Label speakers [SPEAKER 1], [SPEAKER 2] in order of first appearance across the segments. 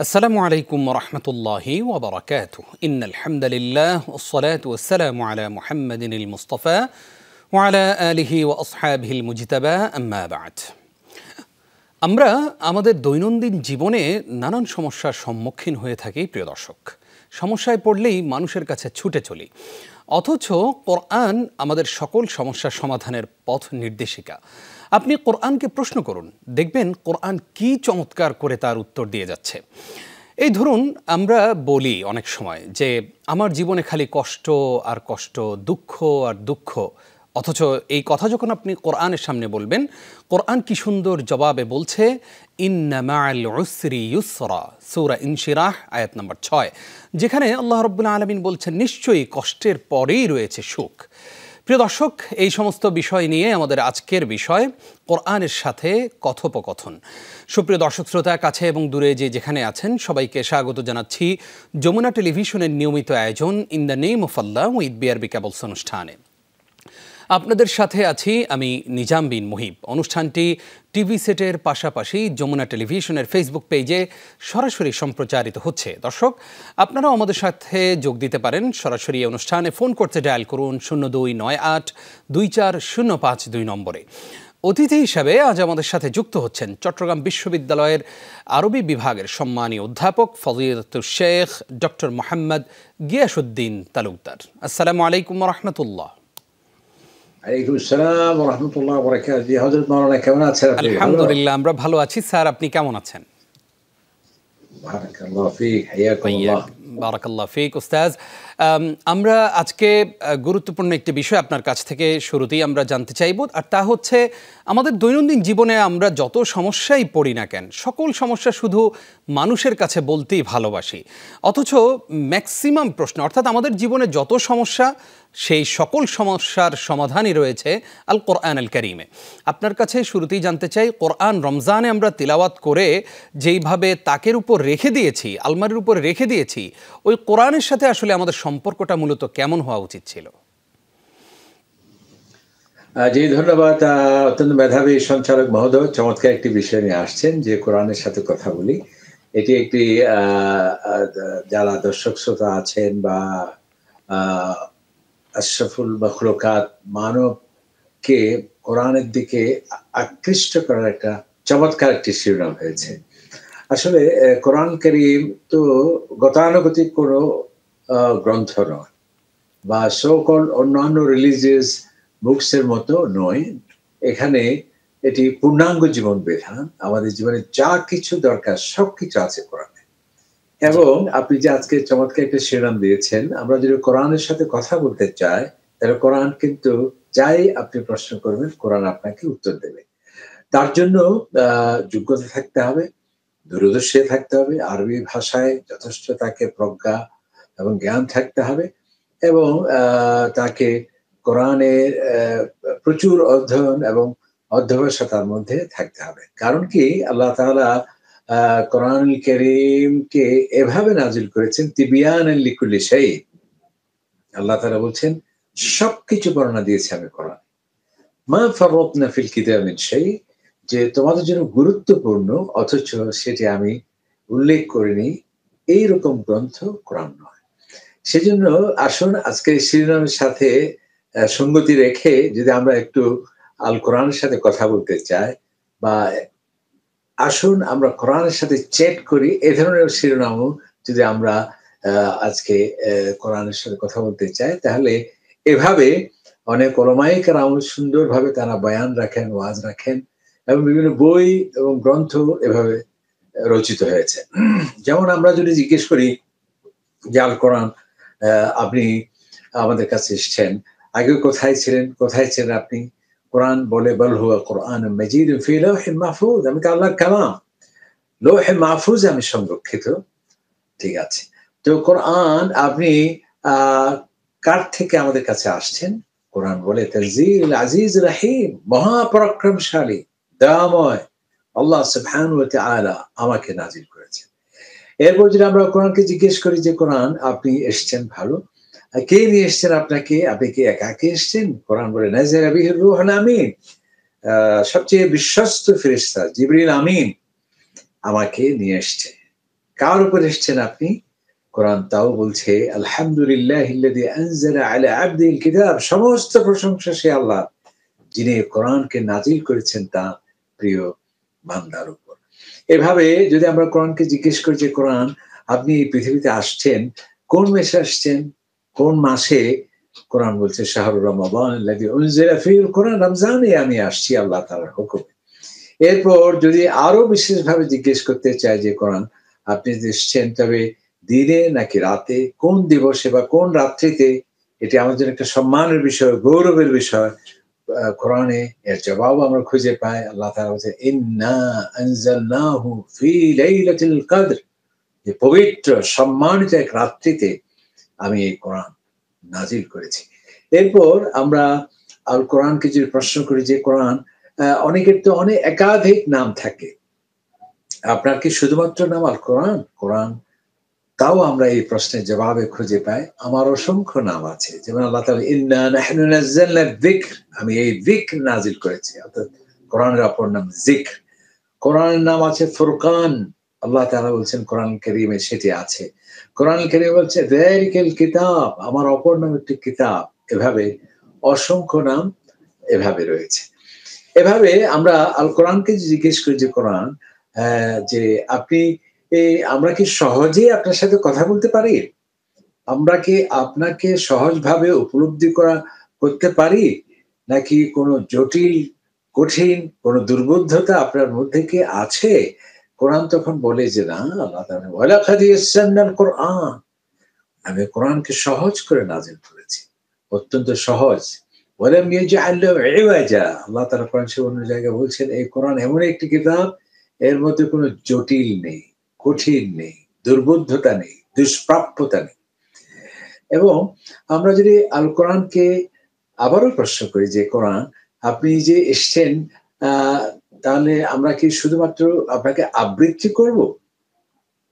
[SPEAKER 1] আসসালামু আলাইকুম রহমতুল্লাহি ওবরাকাতুহ ইন্নাল হামদুলিল্লাহ ওয়াসসালাতু ওয়াসসালামু আলা মুহাম্মাদিনিল মুস্তাফা ওয়া আলা আলিহি ওয়া আসহাবিহিল মুজতাবা আম্মা বা'দ। আমরা আমাদের দৈনন্দিন জীবনে নানান সমস্যার সম্মুখীন হয়ে থাকি প্রিয় দর্শক। সমস্যায় পড়লেই মানুষের কাছে ছুটে চলি, অথচ কোরআন আমাদের সকল সমস্যার সমাধানের পথ নির্দেশিকা। আপনি কোরআনকে প্রশ্ন করুন, দেখবেন কোরআন কি চমৎকার করে তার উত্তর দিয়ে যাচ্ছে। এই ধরুন, আমরা বলি অনেক সময় যে আমার জীবনে খালি কষ্ট আর কষ্ট, দুঃখ আর দুঃখ, অথচ এই কথা যখন আপনি কোরআনের সামনে বলবেন, কোরআন কি সুন্দর জবাবে বলছে, ইন্না মা'আল উসরি ইউসরা, সূরা ইনশিরাহ আয়াত নম্বর 6, যেখানে আল্লাহ রাব্বুল আলামিন বলছেন নিশ্চয়ই কষ্টের পরেই রয়েছে সুখ। প্রিয় দর্শক, এই সমস্ত বিষয় নিয়ে আমাদের আজকের বিষয় কোরআনের সাথে কথোপকথন। সুপ্রিয় দর্শক শ্রোতা, কাছে এবং দূরে যে যেখানে আছেন সবাইকে স্বাগত জানাচ্ছি যমুনা টেলিভিশনের নিয়মিত আয়োজন in the name of Allah with BRB cables অনুষ্ঠানে। আপনাদের সাথে আছি আমি নিজাম বিন মুহিব। অনুষ্ঠানটি টিভি সেটের পাশাপাশি যমুনা টেলিভিশনের ফেসবুক পেজে সরাসরি সম্প্রচারিত হচ্ছে। দর্শক, আপনারাও আমাদের সাথে যোগ দিতে পারেন। সরাসরি অনুষ্ঠানে ফোন করতে ডায়াল করুন 02982405 নম্বরে। অতিথি হিসাবে আজ আমাদের সাথে যুক্ত হচ্ছেন চট্টগ্রাম বিশ্ববিদ্যালয়ের আরবি বিভাগের সম্মানীয় অধ্যাপক ফজিলাতুশ শেখ ডক্টর মোহাম্মদ গিয়াসউদ্দিন তালুকদার। আসসালামু আলাইকুম ওয়া রাহমাতুল্লাহ।
[SPEAKER 2] ওয়ালাইকুম আসসালাম ওয়া রাহমাতুল্লাহি ওয়া বারাকাতুহু। জি হযরত মাওলানা, কেমন আছেন আপনি?
[SPEAKER 1] আলহামদুলিল্লাহ, আমরা ভালো আছি স্যার, আপনি কেমন আছেন?
[SPEAKER 2] বারাকাল্লাহু ফিক, হায়াকুমুল্লাহ।
[SPEAKER 1] বারাকাল্লাহ ফিক উস্তাজ। আমরা আজকে গুরুত্বপূর্ণ একটি বিষয় আপনার কাছ থেকে শুরুতেই আমরা জানতে চাইব, আর তা হচ্ছে আমাদের দৈনন্দিন জীবনে আমরা যত সমস্যাই পড়ি না কেন, সকল সমস্যা শুধু মানুষের কাছে বলতেই ভালোবাসি, অথচ ম্যাক্সিমাম প্রশ্ন, অর্থাৎ আমাদের জীবনে যত সমস্যা সেই সকল সমস্যার সমাধানই রয়েছে আল কোরআন আল কারীমে। আপনার কাছে শুরুতেই জানতে চাই, কোরআন রমজানে আমরা তিলাওয়াত করে যেইভাবে তাকের উপর রেখে দিয়েছি, আলমারির উপর রেখে দিয়েছি, ওই কোরআনের সাথে আসলে আমাদের সম্পর্কটা মূলত কেমন হওয়া উচিত ছিল?
[SPEAKER 2] জি ধন্যবাদ। অত্যন্ত মেধাবী সঞ্চালক মহোদয় চমৎকার একটি বিষয় নিয়ে আসছেন, যে কোরআনের সাথে কথা বলি। এটি একটি যারা দর্শক শ্রোতা আছেন বা আশরাফুল মাখলুকাত মানবকে কোরআনের দিকে আকৃষ্ট করার একটা চমৎকার একটি শিরোনাম হয়েছে। আসলে কোরআন কারীম তো গতানুগতিক কোনো গ্রন্থ নয়, বা সকল অন্যান্য রিলিজিয়াস বুকস এর মতো নয়। এখানে এটি পূর্ণাঙ্গ জীবন বিধান। আমাদের জীবনে যা কিছু দরকার সবকিছু আছে কোরআনে। এবং আপনি যে আজকে চমৎকার একটা শিরোনাম দিয়েছেন, আমরা যদি কোরআনের সাথে কথা বলতে চাই, তাহলে কোরআন কিন্তু যাই আপনি প্রশ্ন করবেন, কোরআন আপনাকে উত্তর দেবে। তার জন্য যোগ্যতা থাকতে হবে, দূরদর্শী থাকতে হবে, আরবি ভাষায় যথেষ্ট তাকে প্রজ্ঞা এবং জ্ঞান থাকতে হবে, এবং তাকে কোরআনের প্রচুর অধ্যয়ন এবং অধ্যবসায়তার মধ্যে থাকতে হবে। কারণ কি, আল্লাহ তাআলা কোরআনুল কারীমকে এভাবে নাজিল করেছেন, তিবিয়ানান লিকুল্লি শাই। আল্লাহ তাআলা বলছেন সবকিছু বর্ণনা দিয়েছি আমি কোরআনে। মা ফাররাতনা ফিল কিতাবি মিন শাই, যে তোমাদের জন্য গুরুত্বপূর্ণ অথচ সেটি আমি উল্লেখ করিনি, এইরকম গ্রন্থ কোরআন নয়। সেজন্য আসুন আজকে শিরোনামের সাথে সঙ্গতি রেখে যদি আমরা একটু আল কোরআনের সাথে কথা বলতে চাই, বা আসুন আমরা কোরআনের সাথে চ্যাট করি, এই ধরনের শিরোনামও যদি আমরা আজকে কোরআনের সাথে কথা বলতে চাই, তাহলে এভাবে অনেক উলামায়ে কেরাম সুন্দরভাবে তারা বয়ান রাখেন, ওয়াজ রাখেন, এবং বিভিন্ন বই এবং গ্রন্থ এভাবে রচিত হয়েছে। যেমন আমরা যদি জিজ্ঞেস করি যে আল কোরআন, আপনি আমাদের কাছে এসেছেন, আগে কোথায় ছিলেন, কোথায় ছিলেন আপনি? কোরআন বলে বাল হুয়া কুরআনুম মাজিদুন ফি লাওহিন মাহফুজ, আমি তো আল্লাহর কালাম, লৌহে মাহফুজে আমি সংরক্ষিত। ঠিক আছে, তো কোরআন আপনি কার থেকে আমাদের কাছে আসছেন? কোরআন বলে তানজিল আজিজ রহিম, মহাপরাক্রমশালী দয়াময় আল্লাহ সুবহানাহু ওয়া তাআলা আমাকে নাজিল করেছেন। এরপর যদি আমরা কোরআনকে জিজ্ঞেস করি যে কোরআন আপনি এসেছেন ভালো, কে নিয়ে এসেছেন আপনাকে? আপনি কি একাকে এসেছেন? কোরআন বলে নাযালা বিহির রূহুল আমিন, সবচেয়ে বিশ্বস্ত ফেরেশতা জিবরিল আমিন আমাকে নিয়ে এসেছে। কার উপর এসেছেন আপনি? কোরআন তাও বলছে আলহামদুলিল্লাহিল্লাযী আনজালা আলা আবদিল কিতাব, সমস্ত প্রশংসা সে আল্লাহ যিনি কোরআনকে নাজিল করেছেন তার প্রিয় বান্দার উপর। এভাবে যদি আমরা কোরআনকে জিজ্ঞেস করি যে কোরআন আপনি এই পৃথিবীতে আসছেন কোন মাসে আসছেন, কোন মাসে? কোরআন বলছে শাহরুর রমাদান আল্লাযী উনজিলা ফীহিল কোরআন, রমজানে আমি আসছি আল্লাহ তাআলার হুকুমে। এরপর যদি আরো বিশেষভাবে জিজ্ঞেস করতে চাই যে কোরআন আপনি এসছেন তবে দিনে নাকি রাতে, কোন দিবসে বা কোন রাত্রিতে, এটি আমাদের একটা সম্মানের বিষয়, গৌরবের বিষয়। কোরআনে এর জবাব আমরা খুঁজে পাই। আল্লাহ তাআলা বলছে ইন্না আনজালনাহু ফি লাইলাতিল কদর, যে পবিত্র সম্মানিত এক রাত্রিতে আমি এই কোরআন নাজিল করেছি। এরপর আমরা আল কোরআনকে যদি প্রশ্ন করি যে কোরআন, অনেকের তো অনেক একাধিক নাম থাকে, আপনার কি শুধুমাত্র নাম আল কোরআন? কোরআন তাও আমরা এই প্রশ্নের জবাবে খুঁজে পাই আমার অসংখ্য নাম আছে। যেমন আল্লাহ তাআলা ইন্না নাহনু নাযালনা যিকর, আমি এই যিকর নাজিল করেছি, অর্থাৎ কোরআনের অপর নাম যিকর। কোরআনের নাম আছে ফুরকান, আল্লাহ তাআলা বলছেন কোরআন কারীমে সেটি আছে। কোরআন কারীম বলছে যালিকাল কিতাব, আমার অপর নাম একটি কিতাব। এভাবে অসংখ্য নাম এভাবে রয়েছে। এভাবে আমরা আল কোরআনকে জিজ্ঞেস করি যে কোরআন যে আপনি আমরা কি সহজেই আপনার সাথে কথা বলতে পারি? আমরা কি আপনাকে সহজভাবে উপলব্ধি করতে পারি? নাকি কোনো জটিল, কঠিন কোনো দুর্বোধ্যতা আপনার মধ্যে কি আছে? কোরআন তখন বলে যে না, আল্লাহ তাআলা ওয়ালাকাদ ইয়াসসারনাল কোরআন, আমি কোরআনকে সহজ করে নাজিল করেছি, অত্যন্ত সহজ। ওয়ালাম ইয়াজআল লাহু ইওয়াজা, আল্লাহ তাআলা কোরআন শরীফে অন্য জায়গায় বলছেন এই কোরআন এমন একটি কিতাব এর মধ্যে কোনো জটিল নেই, কঠিন নেই, দুর্বোধ্যতা নেই, দুষ্প্রাপ্যতা নেই। এবং আমরা যদি আল কোরআনকে আবারও প্রশ্ন করি যে কোরআন আপনি যে এসছেন, তাহলে আমরা কি শুধুমাত্র আপনাকে আবৃত্তি করব,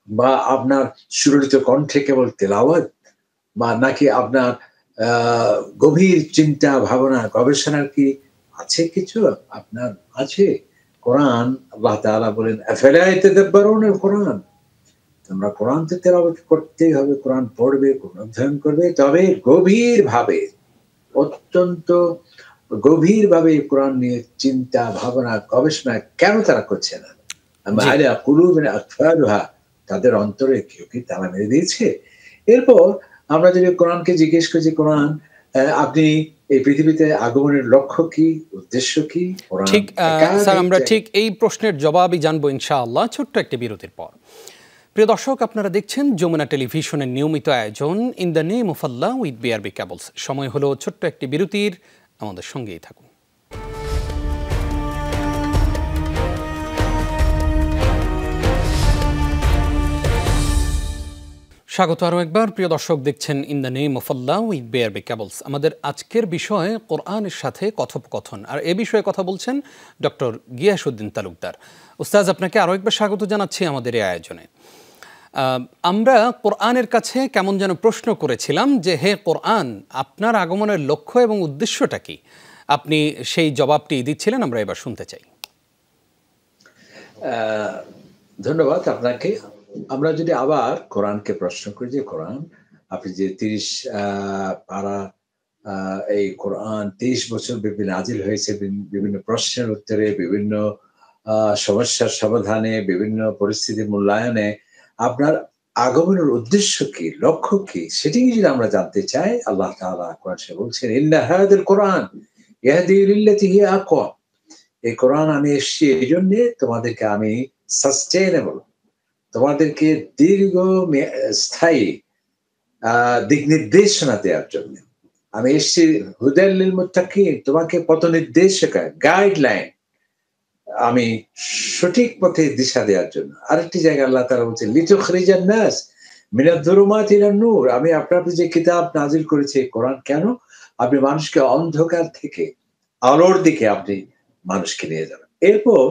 [SPEAKER 2] বা আপনার সুললিত কণ্ঠে কেবল তেলাওয়াত, বা নাকি আপনার গভীর চিন্তা ভাবনা গবেষণার কি আছে কিছু আপনার আছে? কোরআন আল্লাহ তাআলা বলেন আফালা ইয়াতাদাব্বারুনাল কোরআন, তোমরা কোরআন তো তেলাওয়াত করতেই হবে, কোরআন পড়বে, কোরআন অধ্যয়ন করবে, তবে গভীরভাবে, অত্যন্ত গভীরভাবে কোরআন নিয়ে চিন্তা ভাবনা গবেষণা কেন তারা করছে না? আলা কুলুবিন আকফালুহা, তাদের অন্তরে কেউ কি তালা মেরে দিয়েছে? এরপর আমরা যদি কোরআনকে জিজ্ঞেস করি যে কোরআন আপনি এই পৃথিবীতে আগমনের লক্ষ্য কি, উদ্দেশ্য কি?
[SPEAKER 1] ঠিক স্যার, আমরা ঠিক এই প্রশ্নের জবাবই জানবো ইনশাআল্লাহ ছোট্ট একটি বিরতির পর। প্রিয় দর্শক, আপনারা দেখছেন যমুনা টেলিভিশনের নিয়মিত আয়োজন in the name of Allah with BRB cables. সময় হলো ছোট্ট একটি বিরতির, আমাদের সঙ্গেই থাকুন। স্বাগত আরও একবার। প্রিয় দর্শক, দেখছেন in the name of Allah with BRB cables. আমাদের আজকের বিষয় কোরআনের সাথে কথোপকথন, আর এ বিষয়ে কথা বলছেন ডক্টর গিয়াসউদ্দিন তালুকদার। উস্তাজ, আপনাকে আরও একবার স্বাগত জানাচ্ছি আমাদের এই আয়োজনে। আমরা কোরআনের কাছে কেমন যেন প্রশ্ন করেছিলাম যে হে কোরআন, আপনার আগমনের লক্ষ্য এবং উদ্দেশ্যটা কি? আপনি সেই জবাবটি দিচ্ছিলেন, আমরা এবার শুনতে চাই।
[SPEAKER 2] ধন্যবাদ আপনাকে। আমরা যদি আবার কোরআনকে প্রশ্ন করি যে কোরআন আপনি যে 30 পারা এই কোরআন 30 বছর ব্যাপী নাজিল হয়েছে, বিভিন্ন প্রশ্নের উত্তরে, বিভিন্ন সমস্যার সমাধানে, বিভিন্ন পরিস্থিতি মূল্যায়নে আপনার আগমনের উদ্দেশ্য কি, লক্ষ্য কি, সেটি যদি আমরা জানতে চাই, আল্লাহ তাআলা কোরআন শরীফে বলছেন ইন্না হাযাল কোরআন ইয়াহদি লিল্লাতী হিয়া আকওয়াম, এই কোরআন আমি এসেছি এই জন্য তোমাদেরকে আমি সাস্টেইনেবল, তোমাদেরকে দীর্ঘ স্থায়ী দিক নির্দেশনা দেওয়ার জন্য আমি এসেছি। হুদাল লিল মুত্তাকিন, তোমাকে পথ নির্দেশিকা, গাইডলাইন, আমি সঠিক পথে দিশা দেওয়ার জন্য। আরেকটি জায়গায় আল্লাহ তাআলা বলছেন লিতুখরিজান নাস মিনাজ যুলুমাতি ইলান নূর, আমি আপনার যে কিতাব নাজিল করেছি কোরআন, কেন? আপনি মানুষকে অন্ধকার থেকে আলোর দিকে আপনি মানুষকে নিয়ে যাবেন। এরপর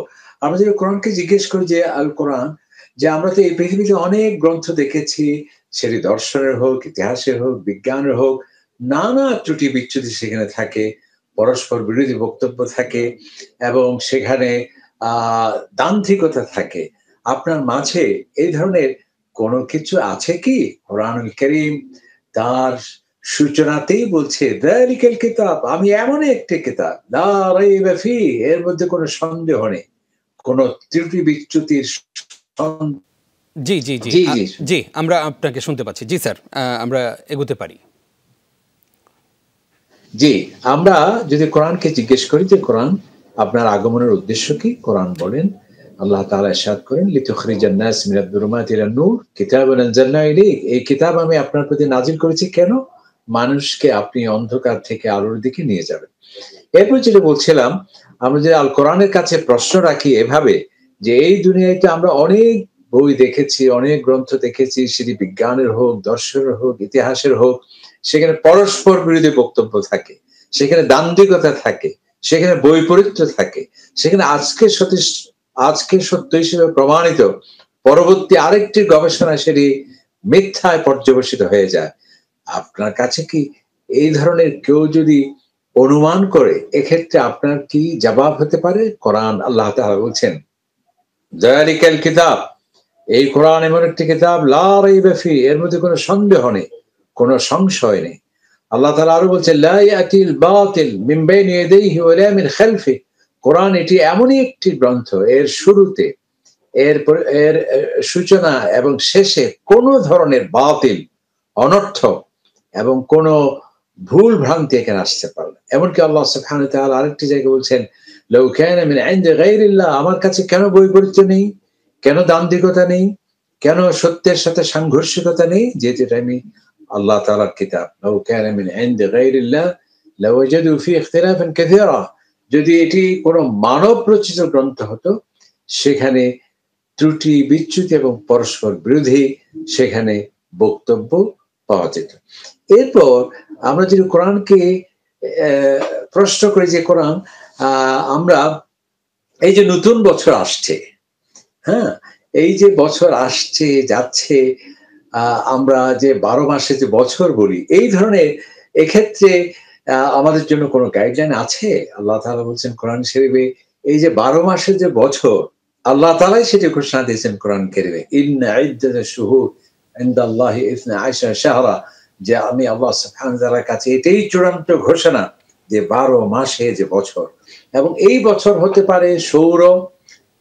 [SPEAKER 2] আমরা যদি কোরআনকে জিজ্ঞেস করি যে আল কোরআন, যে আমরা তো এই পৃথিবীতে অনেক গ্রন্থ দেখেছি, সেটি দর্শনের হোক, ইতিহাসের হোক, বিজ্ঞানের হোক, নানা ত্রুটি বিচ্যুতি সেখানে থাকে, পরস্পর বিরোধী বক্তব্য থাকে এবং সেখানে দান্তিকতা থাকে। আপনার মাঝে এই ধরনের কোনো কিছু আছে কি? কোরআনুল কারীম তার সূচনাতেই বলছে যালিকাল কিতাব, আমি এমন একটি কিতাব লা রাইবা ফীহ, এর মধ্যে কোনো সন্দেহ নেই, কোনো ত্রুটি বিচ্যুতির
[SPEAKER 1] জি, জি, জি।
[SPEAKER 2] জি, জি।
[SPEAKER 1] জি, আমরা আপনাকে শুনতে পাচ্ছি। জি স্যার, আমরা এগোতে পারি।
[SPEAKER 2] জি, আমরা যদি কোরআনকে জিজ্ঞেস করি যে কোরআন আপনার আগমনের উদ্দেশ্য কি? কোরআন বলেন, আল্লাহ তাআলা ইরশাদ করেন, লিতুখরিজান নাস মিনাদ যুলুমাতি ইলান নূর কিতাবান আনজালনা ইলাইক। এই কিতাব আমি আপনার প্রতি নাজিল করেছি কেন? মানুষকে আপনি অন্ধকার থেকে আলোর দিকে নিয়ে যাবেন। এরপর যেটা বলছিলাম, আমরা যে আল কোরআনের কাছে প্রশ্ন রাখি এভাবে যে এই দুনিয়াতে আমরা অনেক বই দেখেছি, অনেক গ্রন্থ দেখেছি, সেটি বিজ্ঞানের হোক, দর্শনের হোক, ইতিহাসের হোক, সেখানে পরস্পর বিরোধী বক্তব্য থাকে, সেখানে দান্দিকতা থাকে, সেখানে বৈপরীত্য থাকে, সেখানে আজকে সত্য হিসেবে প্রমাণিত, পরবর্তী আরেকটি গবেষণা সেটি মিথ্যায় পর্যবসিত হয়ে যায়। আপনার কাছে কি এই ধরনের কেউ যদি অনুমান করে, এক্ষেত্রে আপনার কি জবাব হতে পারে? কোরআন আল্লাহ তাআলা বলছেন, যালিকাল কিতাব, এই কোরআন এমন একটি কিতাব লা রাইবা ফীহ, এর মধ্যে কোনো সন্দেহ নেই, কোনো সংশয় নেই। আল্লাহ তাআলা আরো বলছেন, লা ইয়াতিল বাতিল মিন বাইনি ইয়াদাইহি ওয়া লা মিন খালফিহি। কোরআন এটি এমনই একটি গ্রন্থ, এর শুরুতে, এর সূচনা এবং শেষে কোনো ধরনের বাতিল, অনর্থক এবং কোনো ভুল ভ্রান্তি এখানে আসতে পারে না। এমনকি আল্লাহ সুবহানাহু ওয়া তাআলা আরেকটি জায়গায় বলছেন, লাউ কানা মিন ইনদি গায়রিল্লাহ, আমার কাছে কেন বৈপরীত্য নেই, কেন দাম্ভিকতা নেই, কেন সত্যের সাথে সাংঘর্ষিকতা নেই? যেহেতু এটা আমি আল্লাহ তাআলার কিতাব। লাউ কানা মিন ইনদি গায়রিল্লাহ লাওয়াজাদু ফীহি ইখতিলাফান কাসীরা। যদি এটি কোনো মানব রচিত গ্রন্থ হতো, সেখানে ত্রুটি বিচ্যুতি এবং পরস্পর বিরোধী সেখানে বক্তব্য পাওয়া যেত। এরপর আমরা যদি কোরআনকে প্রশ্ন করি যে কোরআন, আমরা এই যে নতুন বছর আসছে, হ্যাঁ, এই যে বছর আসছে যাচ্ছে, আমরা যে 12 মাসে যে বছর বলি, এই ধরনের এক্ষেত্রে আমাদের জন্য কোনো গাইডলাইন আছে? আল্লাহ তাআলা বলছেন কোরআন শরীফে, এই যে 12 মাসের যে বছর, আল্লাহ তাআলাই সেটি ঘোষণা দিয়েছেন কোরআন কারীমে, ইন্না ইদ্দাতাশ শুহুর ইনদাল্লাহি 12 শাহরা, যে আমি আল্লাহ সুবহানাহু ওয়া তাআলার কাছে এটাই চূড়ান্ত ঘোষণা যে 12 মাসে যে বছর, এবং এই বছর হতে পারে সৌর,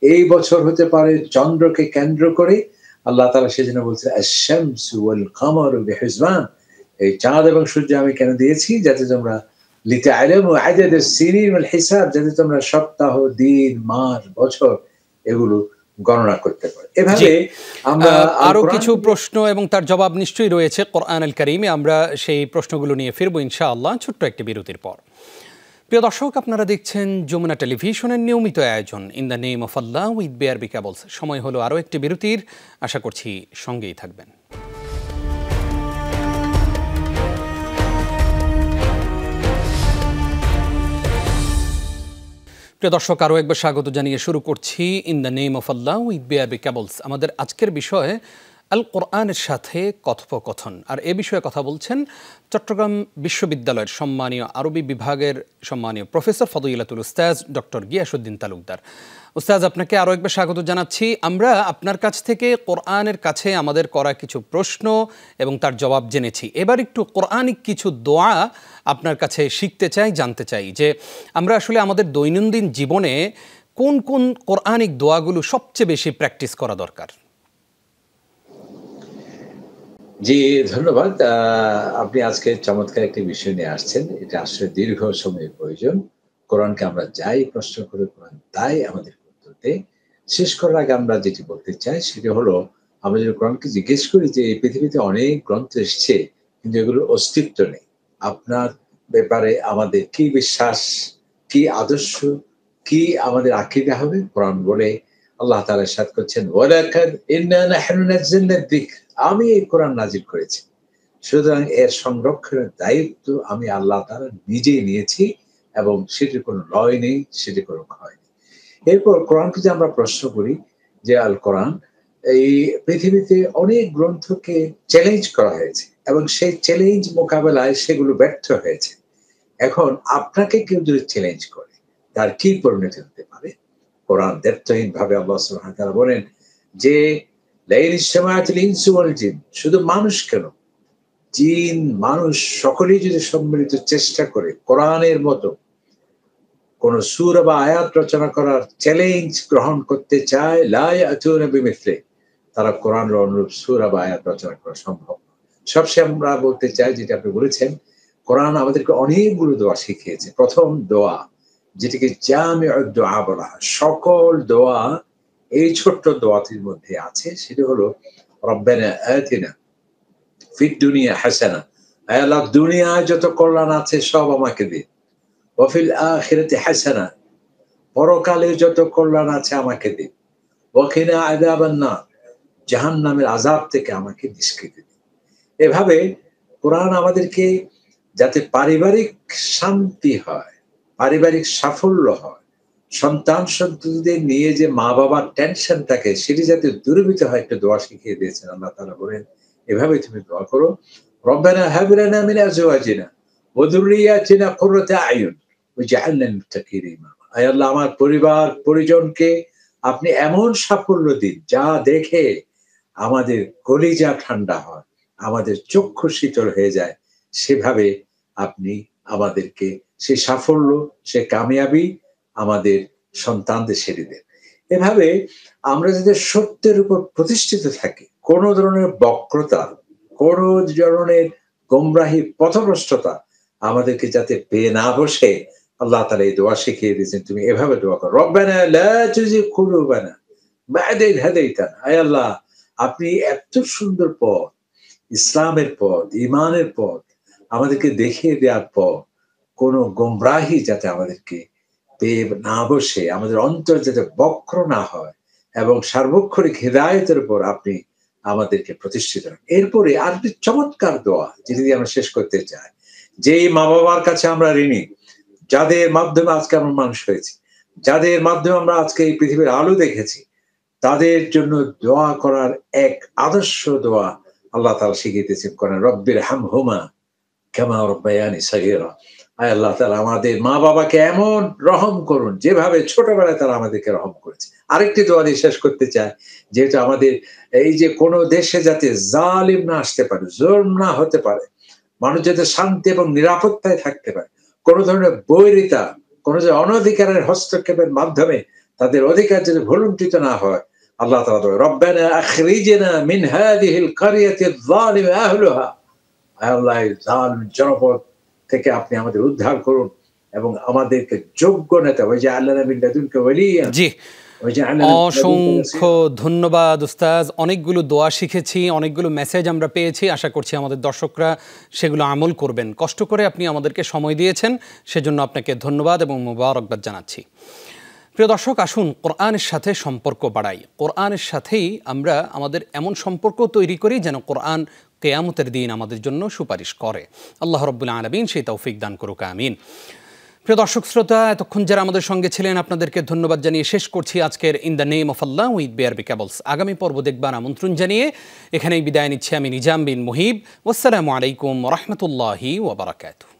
[SPEAKER 2] এই বছর হতে পারে চন্দ্রকে কেন্দ্র করে। আল্লাহ তাআলা সেজন্য বলছেন আশ-শামসু ওয়াল কামারু বিহিসবান, এই চাঁদ এবং সূর্য আমি কেন দিয়েছি? যাতে তোমরা লিতা'লামু আদাদাস সিনিন ওয়াল হিসাব, যাতে তোমরা সপ্তাহ, দিন, মাস, বছর এগুলো গণনা করতে পারো। এভাবে আমরা
[SPEAKER 1] আরো কিছু প্রশ্ন এবং তার জবাব নিশ্চয়ই রয়েছে কোরআনুল কারীমে। আমরা সেই প্রশ্নগুলো নিয়ে ফিরবো ইনশাআল্লাহ ছোট্ট একটি বিরতির পর। প্রিয় দর্শক, আপনারা দেখছেন যমুনা টেলিভিশনের নিয়মিত আয়োজন in the name of Allah with BRB cables. সময় হলো আরও একটি বিরতির, আশা করছি সঙ্গেই থাকবেন। প্রিয় দর্শক, আরও একবার স্বাগত জানিয়ে শুরু করছি in the name of Allah with BRB cables. আমাদের আজকের বিষয় আল কোরআনের সাথে কথোপকথন, আর এ বিষয়ে কথা বলছেন চট্টগ্রাম বিশ্ববিদ্যালয়ের সম্মানীয় আরবি বিভাগের সম্মানীয় প্রফেসর ফদইলাতুল উস্তাজ ডক্টর গিয়াসউদ্দিন তালুকদার। উস্তাজ, আপনাকে আরও একবার স্বাগত জানাচ্ছি। আমরা আপনার কাছ থেকে কোরআনের কাছে আমাদের করা কিছু প্রশ্ন এবং তার জবাব জেনেছি। এবার একটু কোরআনিক কিছু দোয়া আপনার কাছে শিখতে চাই, জানতে চাই যে আমরা আসলে আমাদের দৈনন্দিন জীবনে কোন কোন কোরআনিক দোয়াগুলো সবচেয়ে বেশি প্র্যাকটিস করা দরকার।
[SPEAKER 2] জি, ধন্যবাদ। আপনি আজকে চমৎকার একটি বিষয় নিয়ে আসছেন। এটা আসলে দীর্ঘ সময়ের প্রয়োজন। কোরআনকে আমরা যাই প্রশ্ন করি, কোরআন তাই আমাদের উত্তর দেয়। শেষ করার আগে আমরা যেটি বলতে চাই সেটা হলো, আমরা যদি কোরআনকে জিজ্ঞেস করি যে এই পৃথিবীতে অনেক গ্রন্থ এসছে কিন্তু এগুলোর অস্তিত্ব নেই। আপনার ব্যাপারে আমাদের কি বিশ্বাস, কি আদর্শ, কি আমাদের আকীদা হবে? কোরআন বলে, আল্লাহ তাআলা ইরশাদ করছেন, ওয়ালাকাদ ইন্না নাহনু নাযালনা যিকর, আমি এই কোরআন নাজিল করেছি। সুতরাং এর সংরক্ষণের দায়িত্ব আমি আল্লাহ তাআলা নিজেই নিয়েছি, এবং সেটির কোনো লয় নেই, সেটির কোনো ক্ষয় নেই। এরপর কোরআনকে যে আমরা প্রশ্ন করি যে আল কোরআন, এই পৃথিবীতে অনেক গ্রন্থকে চ্যালেঞ্জ করা হয়েছে এবং সেই চ্যালেঞ্জ মোকাবেলায় সেগুলো ব্যর্থ হয়েছে। এখন আপনাকে কেউ যদি চ্যালেঞ্জ করে, তার কি পরিণতি হতে পারে? কোরআন দ্ব্যর্থহীনভাবে আল্লাহ সুবহানাহু ওয়া তাআলা বলেন যে লাইন ইজতামাআতিল ইনসু ওয়াল জিন, শুধু মানুষ কেন, জিন মানুষ সকলেই যদি সম্মিলিত চেষ্টা করে কোরআনের মতো কোন সূরা বা আয়াত রচনা করার চ্যালেঞ্জ গ্রহণ করতে চায়, লা ইয়াতুনা বিমিসলি, তারা কোরআনের অনুরূপ সূরা বা আয়াত রচনা করা সম্ভব। সবশেষে আমরা বলতে চাই, যেটা আপনি বলেছেন, কোরআন আমাদেরকে অনেকগুলো দোয়া শিখিয়েছে। প্রথম দোয়া, যেটাকে জামিউদ দোয়া বলা হয়, সকল দোয়া এই ছোট্ট দোয়াটির মধ্যে আছে, সেটা হলো রব্বানা আতিনা ফিদ দুনিয়া হাসানা, আয় আল্লাহ দুনিয়ায় যত কল্যাণ আছে সব আমাকে দিন, ওয়া ফিল আখিরাতি হাসানা, পরকালে যত কল্যাণ আছে আমাকে দিন, ওয়া কিনা আযাবান নার, জাহান্নামের আযাব থেকে আমাকে নিষ্কৃতি দিন। এভাবে কোরআন আমাদেরকে যাতে পারিবারিক শান্তি হয়, পারিবারিক সাফল্য হয়, সন্তান সন্ততিদের নিয়ে যে মা বাবার টেনশন থাকে সেটি যাতে দূরীভূত হয়, একটা দোয়া শিখিয়ে দিয়েছেন। আল্লাহ তাআলা বলেন, এভাবে তুমি দোয়া করো, রব্বানা হাব লানা মিন আজওয়াজিনা ওয়া যুররিয়াতিনা কুররাতা আয়ুন ওয়াজআলনা লিল মুত্তাকিনা ইমামা। আয় আল্লাহ, আমার পরিবার পরিজনকে আপনি এমন সাফল্য দিন যা দেখে আমাদের কলিজা ঠান্ডা হয়, আমাদের চক্ষু শীতল হয়ে যায়, সেভাবে আপনি আমাদেরকে সেই সাফল্য, সে কামিয়াবি আমাদের সন্তানদের সেরে দেন। এভাবে আমরা যাতে সত্যের উপর প্রতিষ্ঠিত থাকি, কোন ধরনের বক্রতা, কোন ধরনের গোমরাহি পথভ্রষ্টতা আমাদেরকে যাতে পেয়ে না বসে, আল্লাহ তাআলা এই দোয়া শিখিয়ে দিয়েছেন, তুমি এভাবে দোয়া করো, রব্বানা লা তুযিগ কুলুবানা বা'দা ইয হাদাইতানা। আয় আল্লাহ, আপনি এত সুন্দর পথ, ইসলামের পথ, ঈমানের পথ আমাদেরকে দেখিয়ে দেওয়ার পর কোন গোমরাহি যাতে আমাদেরকে পেয়ে না বসে, আমাদের অন্তর যাতে বক্র না হয়, এবং সার্বক্ষণিক হিদায়াতের উপর আপনি আমাদেরকে প্রতিষ্ঠিত রাখেন। এরপরে আরেকটি চমৎকার দোয়া যেটি দিয়ে আমরা শেষ করতে চাই, যেই মা বাবার কাছে আমরা ঋণী, যাদের মাধ্যমে আজকে আমরা মানুষ হয়েছি, যাদের মাধ্যমে আমরা আজকে এই পৃথিবীর আলো দেখেছি, তাদের জন্য দোয়া করার এক আদর্শ দোয়া আল্লাহ তাআলা শিখিয়ে দিয়েছেন কোরআনে, রব্বির হামহুমা কামা রাব্বায়ানি সগীরা। আয় আল্লাহ তাআলা, আমাদের মা বাবাকে এমন রহম করুন যেভাবে ছোটবেলায় তারা আমাদেরকে রহম করেছে। আরেকটি দোয়া দিয়ে শেষ করতে চাই, যেহেতু আমাদের এই যে কোন দেশে যাতে জালিম না আসতে পারে, জুলম না হতে পারে, মানুষ যাতে শান্তি এবং নিরাপত্তায় থাকতে পারে, কোন ধরনের বৈরিতা, কোন যে অনধিকারের হস্তক্ষেপের মাধ্যমে তাদের অধিকার যাতে ভুলুণ্ঠিত না হয়, আল্লাহ তাআলা বলেন, রব্বানা আখরিজনা মিন হাযিহিল ক্বরিয়াতিয যালিম আহলুহা। আয় আল্লাহ, এই জালিম জনপদ থেকে আপনি আমাদের উদ্ধার করুন এবং আমাদেরকে যোগ্য নেতা, ওয়াজআল লানা মিন লাদুনকা ওয়ালিয়্যা,
[SPEAKER 1] জি,
[SPEAKER 2] ওয়াজআল লানা মিন লাদুনকা
[SPEAKER 1] অসংখ্য
[SPEAKER 2] নাসীরা।
[SPEAKER 1] ধন্যবাদ উস্তাজ। অনেকগুলো দোয়া শিখেছি, অনেকগুলো মেসেজ আমরা পেয়েছি। আশা করছি আমাদের দর্শকরা সেগুলো আমল করবেন। কষ্ট করে আপনি আমাদেরকে সময় দিয়েছেন, সেজন্য আপনাকে ধন্যবাদ এবং মোবারকবাদ জানাচ্ছি। প্রিয় দর্শক, আসুন কোরআনের সাথে সম্পর্ক বাড়াই। কোরআনের সাথেই আমরা আমাদের এমন সম্পর্ক তৈরি করি যেন কোরআন কিয়ামতের দিন আমাদের জন্য সুপারিশ করে। আল্লাহ রাব্বুল আলামিন সেই তৌফিক দান করুক, আমিন। প্রিয় দর্শক শ্রোতা, এতক্ষণ যারা আমাদের সঙ্গে ছিলেন আপনাদেরকে ধন্যবাদ জানিয়ে শেষ করছি আজকের in the name of Allah with BRB cables. আগামী পর্ব দেখবার আমন্ত্রণ জানিয়ে এখানেই বিদায় নিচ্ছি আমি নিজাম বিন মুহিব। ওয়াসসালামু আলাইকুম ওয়া রাহমাতুল্লাহি ওয়া বারাকাতুহু।